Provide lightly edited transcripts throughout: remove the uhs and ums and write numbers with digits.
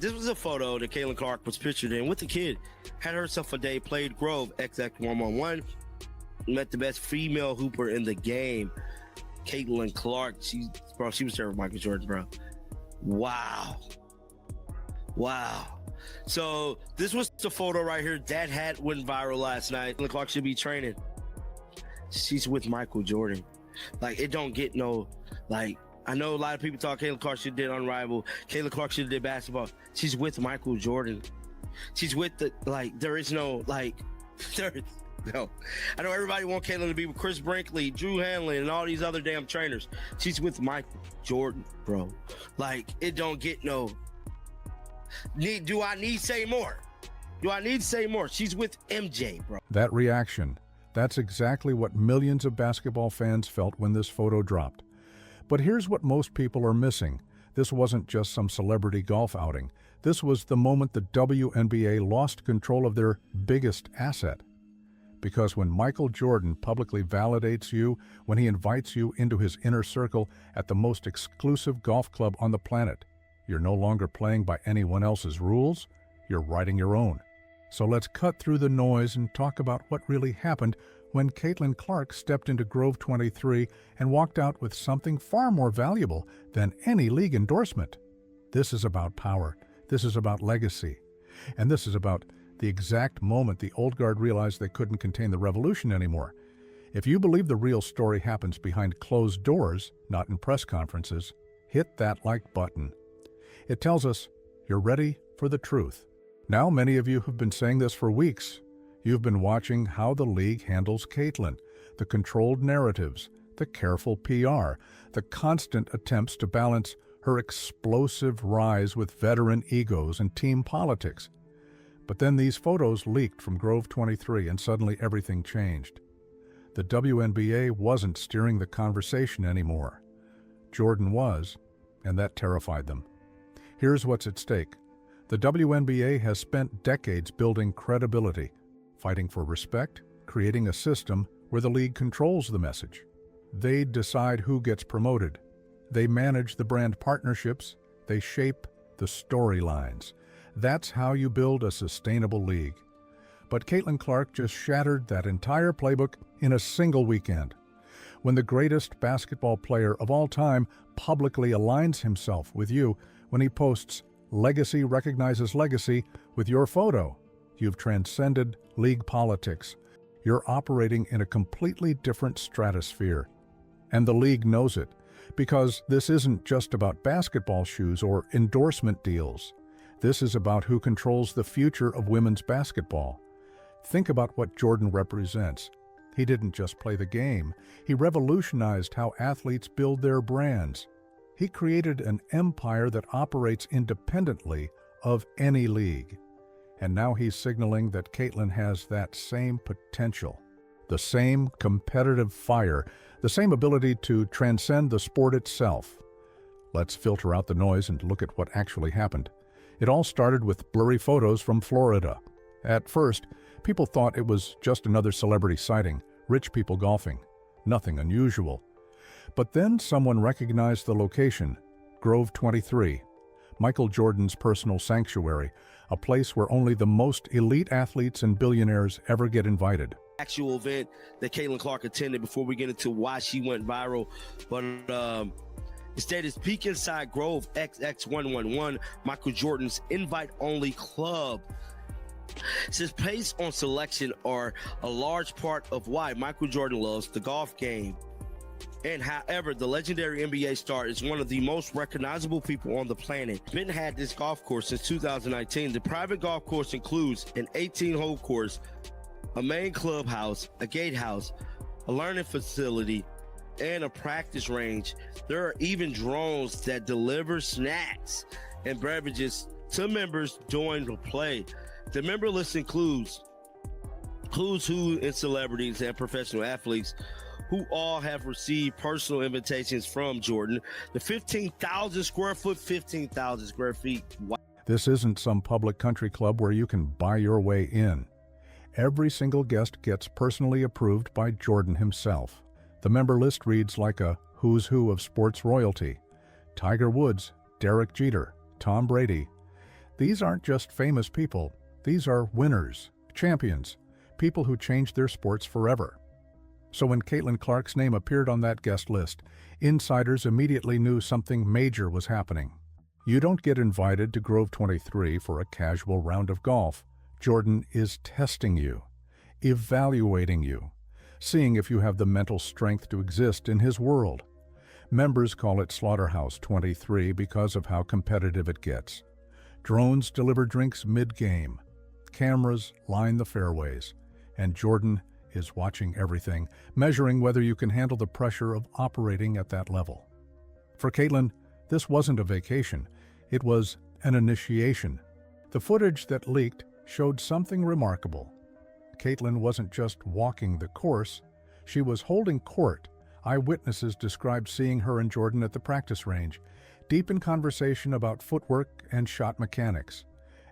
This was a photo that Caitlin Clark was pictured in with the kid. Had herself a day, played Grove XX 1-on-1, met the best female hooper in the game, Caitlin Clark. She was there with Michael Jordan, bro. Wow. So this was the photo right here. That hat went viral last night. Caitlin Clark should be training. She's with Michael Jordan. Like, it don't get no, like, I know a lot of people thought Caitlin Clark should have did Unrivaled. Caitlin Clark should have did basketball. She's with Michael Jordan. She's with the, like, there is no, like, there is no. I know everybody want Caitlin to be with Chris Brinkley, Drew Hanley, and all these other damn trainers. She's with Michael Jordan, bro. Like, it don't get no. Do I need to say more? Do I need to say more? She's with MJ, bro. That reaction, that's exactly what millions of basketball fans felt when this photo dropped. But here's what most people are missing. This wasn't just some celebrity golf outing. This was the moment the WNBA lost control of their biggest asset. Because when Michael Jordan publicly validates you, when he invites you into his inner circle at the most exclusive golf club on the planet, you're no longer playing by anyone else's rules, you're writing your own. So let's cut through the noise and talk about what really happened when Caitlin Clark stepped into Grove 23 and walked out with something far more valuable than any league endorsement. This is about power. This is about legacy. And this is about the exact moment the old guard realized they couldn't contain the revolution anymore. If you believe the real story happens behind closed doors, not in press conferences, hit that like button. It tells us you're ready for the truth. Now, many of you have been saying this for weeks. You've been watching how the league handles Caitlin, the controlled narratives, the careful PR, the constant attempts to balance her explosive rise with veteran egos and team politics. But then these photos leaked from Grove 23 and suddenly everything changed. The WNBA wasn't steering the conversation anymore. Jordan was, and that terrified them. Here's what's at stake. The WNBA has spent decades building credibility, fighting for respect, creating a system where the league controls the message. They decide who gets promoted. They manage the brand partnerships. They shape the storylines. That's how you build a sustainable league. But Caitlin Clark just shattered that entire playbook in a single weekend. When the greatest basketball player of all time publicly aligns himself with you, when he posts "Legacy recognizes legacy" with your photo, you've transcended league politics. You're operating in a completely different stratosphere. And the league knows it, because this isn't just about basketball shoes or endorsement deals. This is about who controls the future of women's basketball. Think about what Jordan represents. He didn't just play the game. He revolutionized how athletes build their brands. He created an empire that operates independently of any league. And now he's signaling that Caitlin has that same potential, the same competitive fire, the same ability to transcend the sport itself. Let's filter out the noise and look at what actually happened. It all started with blurry photos from Florida. At first, people thought it was just another celebrity sighting, rich people golfing. Nothing unusual. But then someone recognized the location, Grove 23, Michael Jordan's personal sanctuary, a place where only the most elite athletes and billionaires ever get invited. Actual event that Caitlin Clark attended before we get into why she went viral. But instead, it's Peek Inside Grove XX 1-1-1, Michael Jordan's invite-only club. Since pace on selection are a large part of why Michael Jordan loves the golf game. And however, the legendary NBA star is one of the most recognizable people on the planet. Ben had this golf course since 2019. The private golf course includes an 18-hole course, a main clubhouse, a gatehouse, a learning facility, and a practice range. There are even drones that deliver snacks and beverages to members during the play. The member list includes who's who in celebrities and professional athletes who all have received personal invitations from Jordan. The 15,000 square feet. Wow. This isn't some public country club where you can buy your way in. Every single guest gets personally approved by Jordan himself. The member list reads like a who's who of sports royalty. Tiger Woods, Derek Jeter, Tom Brady. These aren't just famous people. These are winners, champions, people who changed their sports forever. So when Caitlin Clark's name appeared on that guest list, insiders immediately knew something major was happening. You don't get invited to Grove 23 for a casual round of golf. Jordan is testing you, evaluating you, seeing if you have the mental strength to exist in his world. Members call it Slaughterhouse 23 because of how competitive it gets. Drones deliver drinks mid-game. Cameras line the fairways. And Jordan is watching everything, measuring whether you can handle the pressure of operating at that level. For Caitlin, this wasn't a vacation. It was an initiation. The footage that leaked showed something remarkable. Caitlin wasn't just walking the course, she was holding court. Eyewitnesses described seeing her and Jordan at the practice range, deep in conversation about footwork and shot mechanics.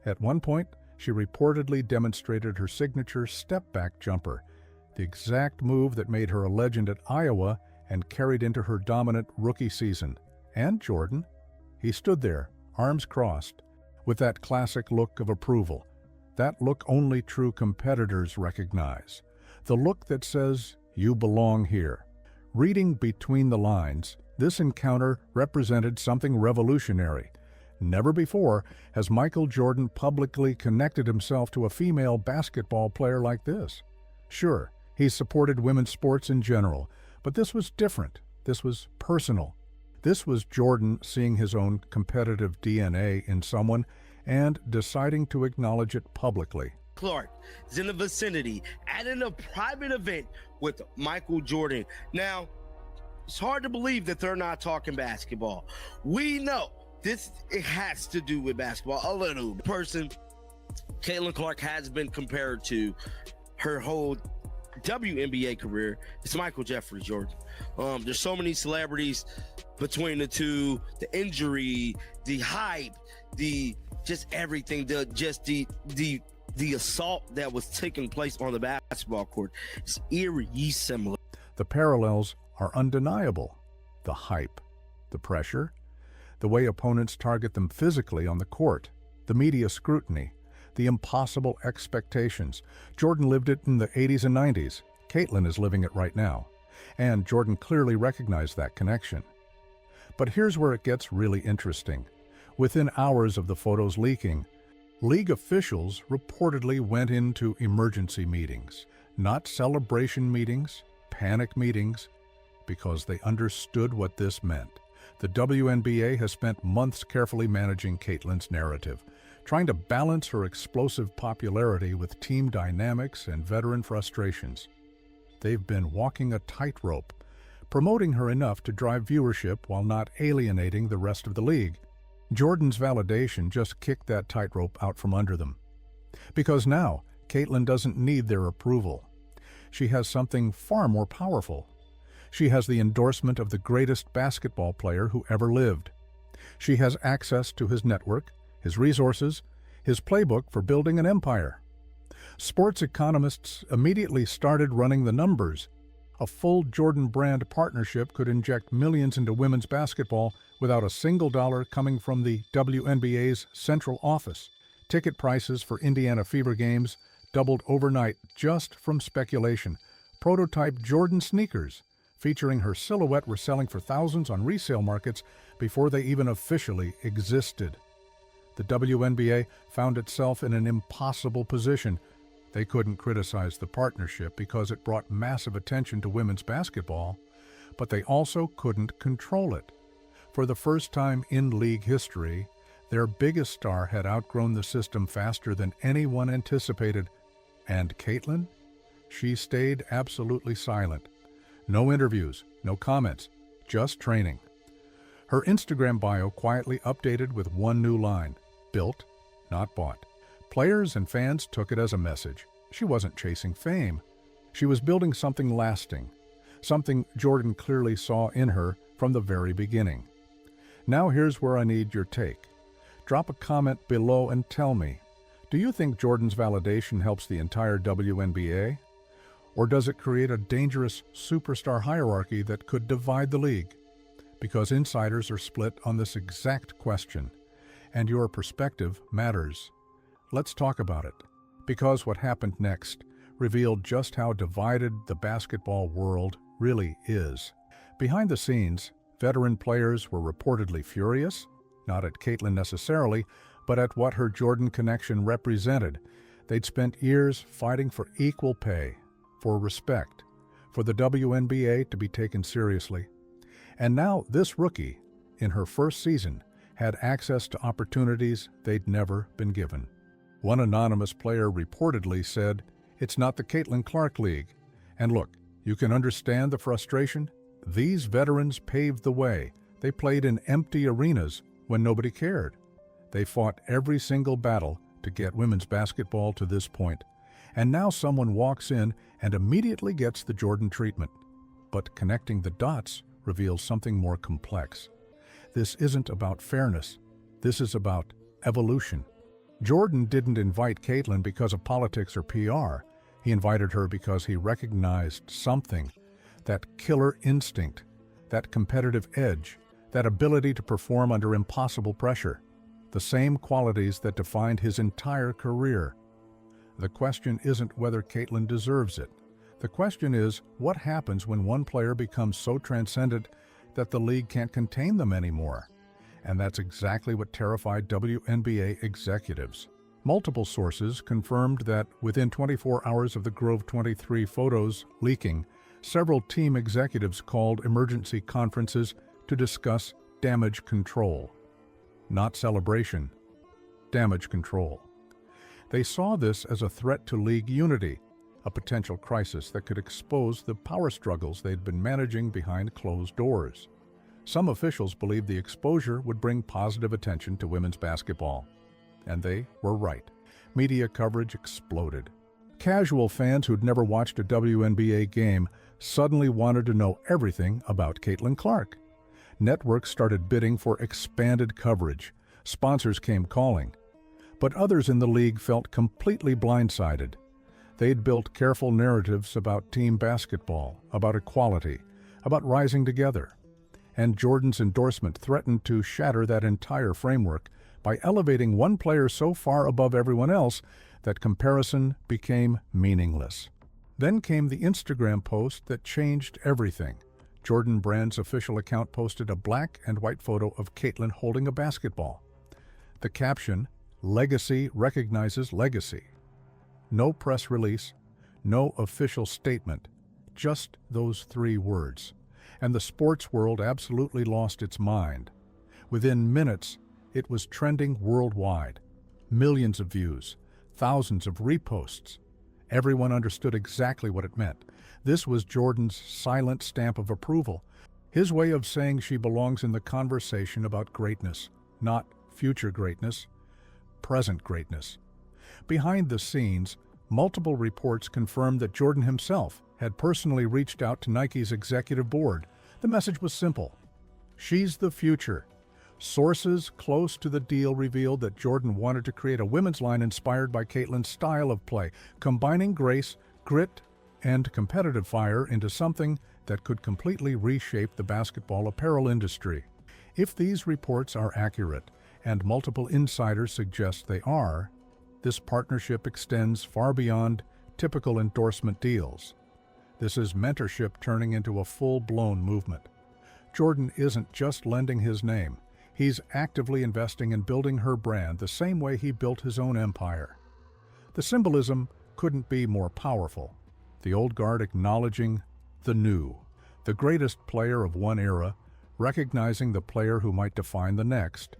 At one point, she reportedly demonstrated her signature step-back jumper, the exact move that made her a legend at Iowa and carried into her dominant rookie season. And Jordan? He stood there, arms crossed, with that classic look of approval, that look only true competitors recognize, the look that says, "You belong here." Reading between the lines, this encounter represented something revolutionary. Never before has Michael Jordan publicly connected himself to a female basketball player like this. Sure, he's supported women's sports in general, but this was different. This was personal. This was Jordan seeing his own competitive DNA in someone and deciding to acknowledge it publicly. Clark is in the vicinity at a private event with Michael Jordan. Now, it's hard to believe that they're not talking basketball. We know it has to do with basketball a little. Person Caitlin Clark has been compared to her whole WNBA career. It's Michael Jeffrey Jordan. There's so many celebrities between the two, the injury, the hype, just everything, the assault that was taking place on the basketball court is eerie similar. The parallels are undeniable. The hype, the pressure, the way opponents target them physically on the court, the media scrutiny, the impossible expectations. Jordan lived it in the 80s and 90s. Caitlin is living it right now. And Jordan clearly recognized that connection. But here's where it gets really interesting. Within hours of the photos leaking, league officials reportedly went into emergency meetings, not celebration meetings, panic meetings, because they understood what this meant. The WNBA has spent months carefully managing Caitlin's narrative, trying to balance her explosive popularity with team dynamics and veteran frustrations. They've been walking a tightrope, promoting her enough to drive viewership while not alienating the rest of the league. Jordan's validation just kicked that tightrope out from under them. Because now, Caitlin doesn't need their approval. She has something far more powerful. She has the endorsement of the greatest basketball player who ever lived. She has access to his network, his resources, his playbook for building an empire. Sports economists immediately started running the numbers. A full Jordan brand partnership could inject millions into women's basketball without a single dollar coming from the WNBA's central office. Ticket prices for Indiana Fever games doubled overnight just from speculation. Prototype Jordan sneakers featuring her silhouette were selling for thousands on resale markets before they even officially existed. The WNBA found itself in an impossible position. They couldn't criticize the partnership because it brought massive attention to women's basketball, but they also couldn't control it. For the first time in league history, their biggest star had outgrown the system faster than anyone anticipated. And Caitlin? She stayed absolutely silent. No interviews, no comments, just training. Her Instagram bio quietly updated with one new line: built, not bought. Players and fans took it as a message. She wasn't chasing fame. She was building something lasting, something Jordan clearly saw in her from the very beginning. Now here's where I need your take. Drop a comment below and tell me, do you think Jordan's validation helps the entire WNBA? Or does it create a dangerous superstar hierarchy that could divide the league? Because insiders are split on this exact question. and your perspective matters. Let's talk about it, because what happened next revealed just how divided the basketball world really is. Behind the scenes, veteran players were reportedly furious, not at Caitlin necessarily, but at what her Jordan connection represented. They'd spent years fighting for equal pay, for respect, for the WNBA to be taken seriously. And now this rookie, in her first season, had access to opportunities they'd never been given. One anonymous player reportedly said, "It's not the Caitlin Clark League. And look, you can understand the frustration. These veterans paved the way. They played in empty arenas when nobody cared. They fought every single battle to get women's basketball to this point. And now someone walks in and immediately gets the Jordan treatment." But connecting the dots reveals something more complex. This isn't about fairness. This is about evolution. Jordan didn't invite Caitlin because of politics or PR. He invited her because he recognized something, that killer instinct, that competitive edge, that ability to perform under impossible pressure, the same qualities that defined his entire career. The question isn't whether Caitlin deserves it. The question is, what happens when one player becomes so transcendent that the league can't contain them anymore? And that's exactly what terrified WNBA executives. Multiple sources confirmed that within 24 hours of the Grove 23 photos leaking, several team executives called emergency conferences to discuss damage control. Not celebration, damage control. They saw this as a threat to league unity, a potential crisis that could expose the power struggles they'd been managing behind closed doors. Some officials believed the exposure would bring positive attention to women's basketball. And they were right. Media coverage exploded. Casual fans who'd never watched a WNBA game suddenly wanted to know everything about Caitlin Clark. Networks started bidding for expanded coverage. Sponsors came calling. But others in the league felt completely blindsided. They'd built careful narratives about team basketball, about equality, about rising together. And Jordan's endorsement threatened to shatter that entire framework by elevating one player so far above everyone else that comparison became meaningless. Then came the Instagram post that changed everything. Jordan Brand's official account posted a black and white photo of Caitlin holding a basketball. The caption, "Legacy recognizes legacy." No press release, no official statement, just those 3 words. And the sports world absolutely lost its mind. Within minutes, it was trending worldwide. Millions of views, thousands of reposts. Everyone understood exactly what it meant. This was Jordan's silent stamp of approval, his way of saying she belongs in the conversation about greatness, not future greatness, present greatness. Behind the scenes, multiple reports confirmed that Jordan himself had personally reached out to Nike's executive board. The message was simple: she's the future. Sources close to the deal revealed that Jordan wanted to create a women's line inspired by Caitlin's style of play, combining grace, grit, and competitive fire into something that could completely reshape the basketball apparel industry. If these reports are accurate, and multiple insiders suggest they are, this partnership extends far beyond typical endorsement deals. This is mentorship turning into a full-blown movement. Jordan isn't just lending his name. He's actively investing in building her brand the same way he built his own empire. The symbolism couldn't be more powerful. The old guard acknowledging the new, the greatest player of one era, recognizing the player who might define the next.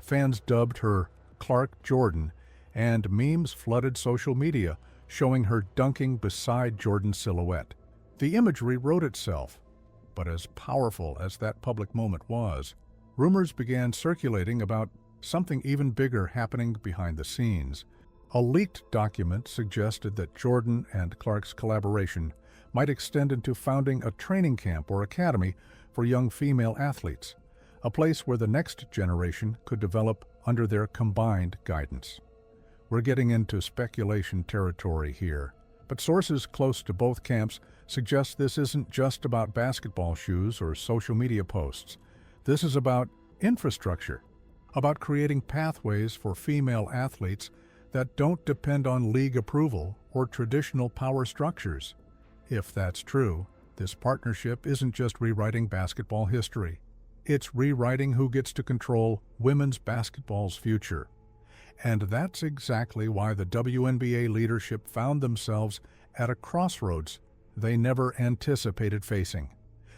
Fans dubbed her Clark Jordan, and memes flooded social media, showing her dunking beside Jordan's silhouette. The imagery wrote itself, but as powerful as that public moment was, rumors began circulating about something even bigger happening behind the scenes. A leaked document suggested that Jordan and Clark's collaboration might extend into founding a training camp or academy for young female athletes, a place where the next generation could develop under their combined guidance. We're getting into speculation territory here, but sources close to both camps suggest this isn't just about basketball shoes or social media posts. This is about infrastructure, about creating pathways for female athletes that don't depend on league approval or traditional power structures. If that's true, this partnership isn't just rewriting basketball history. It's rewriting who gets to control women's basketball's future. And that's exactly why the WNBA leadership found themselves at a crossroads they never anticipated facing.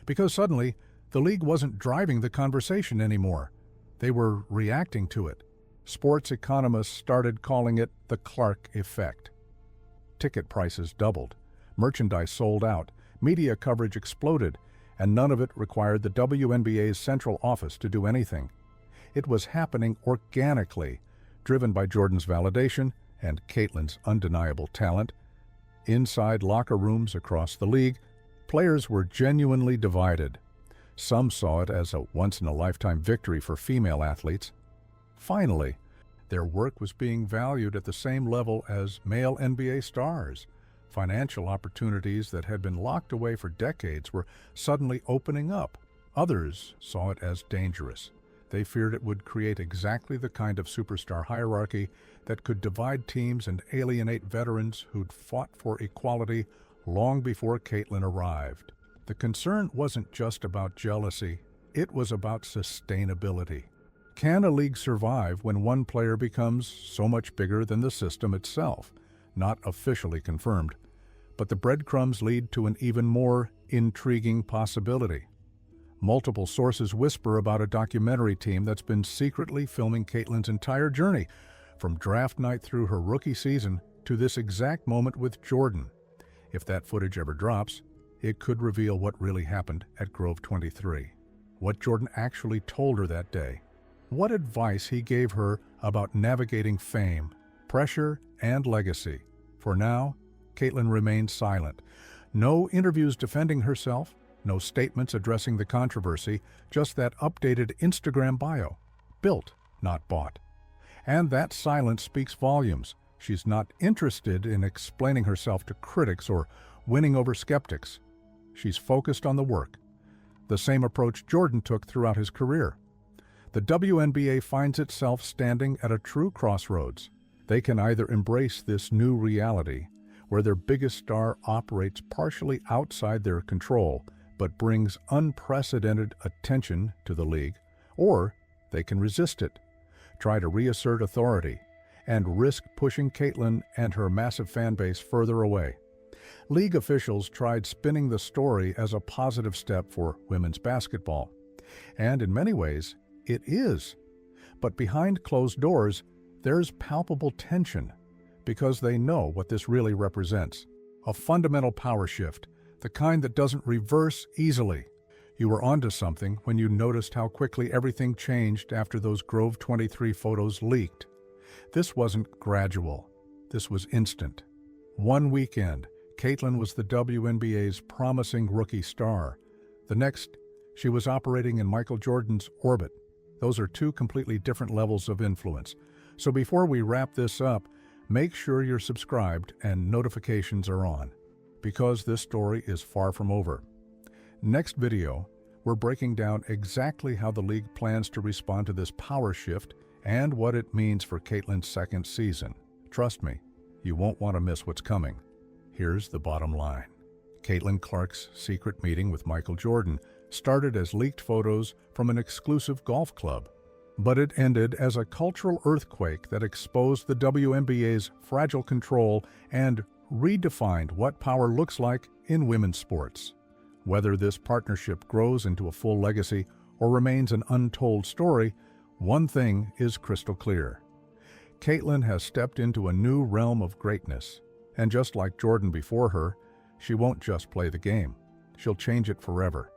Because suddenly, the league wasn't driving the conversation anymore. They were reacting to it. Sports economists started calling it the Clark effect. Ticket prices doubled, merchandise sold out, media coverage exploded, and none of it required the WNBA's central office to do anything. It was happening organically, driven by Jordan's validation and Caitlin's undeniable talent. Inside locker rooms across the league, players were genuinely divided. Some saw it as a once-in-a-lifetime victory for female athletes. Finally, their work was being valued at the same level as male NBA stars. Financial opportunities that had been locked away for decades were suddenly opening up. Others saw it as dangerous. They feared it would create exactly the kind of superstar hierarchy that could divide teams and alienate veterans who'd fought for equality long before Caitlin arrived. The concern wasn't just about jealousy, it was about sustainability. Can a league survive when one player becomes so much bigger than the system itself? Not officially confirmed, but the breadcrumbs lead to an even more intriguing possibility. Multiple sources whisper about a documentary team that's been secretly filming Caitlin's entire journey, from draft night through her rookie season to this exact moment with Jordan. If that footage ever drops, it could reveal what really happened at Grove 23, what Jordan actually told her that day, what advice he gave her about navigating fame, pressure, and legacy. For now, Caitlin remains silent. No interviews defending herself, no statements addressing the controversy, just that updated Instagram bio. Built, not bought. And that silence speaks volumes. She's not interested in explaining herself to critics or winning over skeptics. She's focused on the work, the same approach Jordan took throughout his career. The WNBA finds itself standing at a true crossroads. They can either embrace this new reality, where their biggest star operates partially outside their control, but brings unprecedented attention to the league, or they can resist it, try to reassert authority, and risk pushing Caitlin and her massive fan base further away. League officials tried spinning the story as a positive step for women's basketball, and in many ways, it is. But behind closed doors, there's palpable tension, because they know what this really represents: a fundamental power shift, the kind that doesn't reverse easily. You were onto something when you noticed how quickly everything changed after those Grove 23 photos leaked. This wasn't gradual. This was instant. One weekend, Caitlin was the WNBA's promising rookie star. The next, she was operating in Michael Jordan's orbit. Those are two completely different levels of influence. So before we wrap this up, make sure you're subscribed and notifications are on, because this story is far from over. Next video, we're breaking down exactly how the league plans to respond to this power shift and what it means for Caitlin's second season. Trust me, you won't want to miss what's coming. Here's the bottom line. Caitlin Clark's secret meeting with Michael Jordan started as leaked photos from an exclusive golf club, but it ended as a cultural earthquake that exposed the WNBA's fragile control and redefined what power looks like in women's sports. Whether this partnership grows into a full legacy or remains an untold story, one thing is crystal clear. Caitlin has stepped into a new realm of greatness, and just like Jordan before her, she won't just play the game. She'll change it forever.